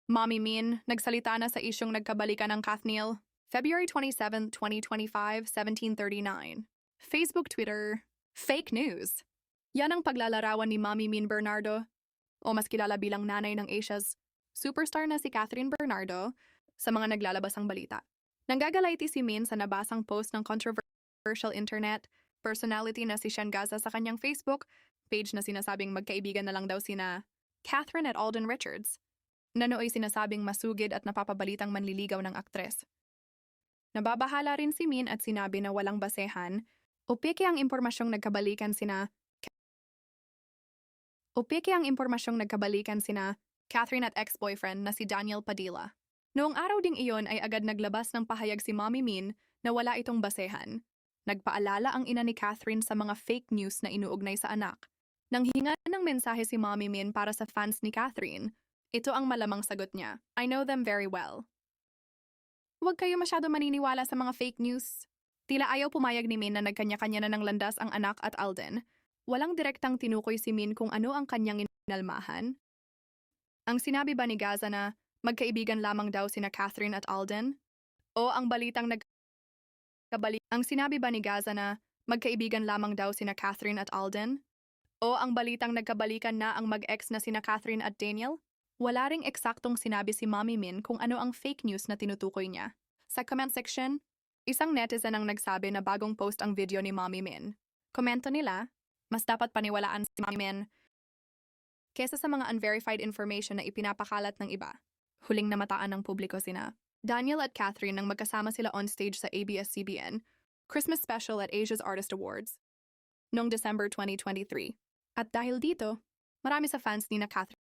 Mommy Min, nagsalita na sa isyong nagkabalikan ng Kathniel. February 27, 2025, 17:39. Facebook, Twitter, fake news. Yan ang paglalarawan ni Mommy Min Bernardo, o mas kilala bilang nanay ng Asia's superstar na si Catherine Bernardo, sa mga naglalabasang balita. Nanggagalaiti si Min sa nabasang post ng controversial internet personality na si Sean Gaza sa kanyang Facebook page na sinasabing magkaibigan na lang daw sina Catherine at Alden Richards, na nooy sinasabing masugid at napapabalitang manliligaw ng aktres. Nababahala rin si Min at sinabi na walang basehan o peke ang impormasyong nagkabalikan sina Catherine at ex-boyfriend na si Daniel Padilla. Noong araw ding iyon ay agad naglabas ng pahayag si Mommy Min na wala itong basehan. Nagpaalala ang ina ni Catherine sa mga fake news na inuugnay sa anak. Nang hinga ng mensahe si Mommy Min para sa fans ni Catherine, ito ang malamang sagot niya. I know them very well. Huwag kayo masyado maniniwala sa mga fake news. Tila ayaw pumayag ni Min na nagkanya-kanya na ng landas ang anak at Alden. Walang direktang tinukoy si Min kung ano ang kanyang inalmahan. Ang sinabi ba ni Gaza na magkaibigan lamang daw sina Catherine at Alden? O ang balitang Ang sinabi ba ni Gaza na magkaibigan lamang daw sina Catherine at Alden? O ang balitang nagkabalikan na ang mag-ex na sina Catherine at Daniel? Wala ring eksaktong sinabi si Mommy Min kung ano ang fake news na tinutukoy niya. Sa comment section, isang netizen ang nagsabi na bagong post ang video ni Mommy Min. Komento nila, mas dapat paniwalaan si Mommy Min kesa sa mga unverified information na ipinapakalat ng iba. Huling namataan ng publiko sina Daniel at Catherine nang magkasama sila on stage sa ABS-CBN Christmas Special at Asia's Artist Awards noong December 2023. At dahil dito, marami sa fans ni na Catherine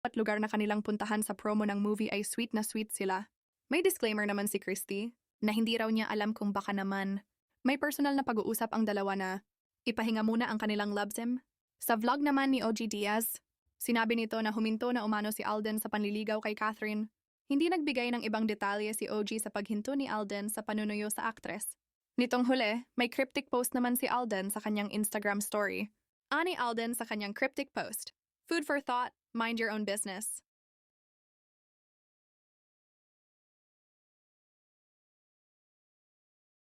at lugar na kanilang puntahan sa promo ng movie ay sweet na sweet sila. May disclaimer naman si Christy na hindi raw niya alam kung baka naman may personal na pag-uusap ang dalawa na ipahinga muna ang kanilang love sim. Sa vlog naman ni OG Diaz, sinabi nito na huminto na umano si Alden sa panliligaw kay Catherine. Hindi nagbigay ng ibang detalye si OG sa paghinto ni Alden sa panunuyo sa aktres. Nitong huli, may cryptic post naman si Alden sa kanyang Instagram story. Ani Alden sa kanyang cryptic post. Food for thought, mind your own business.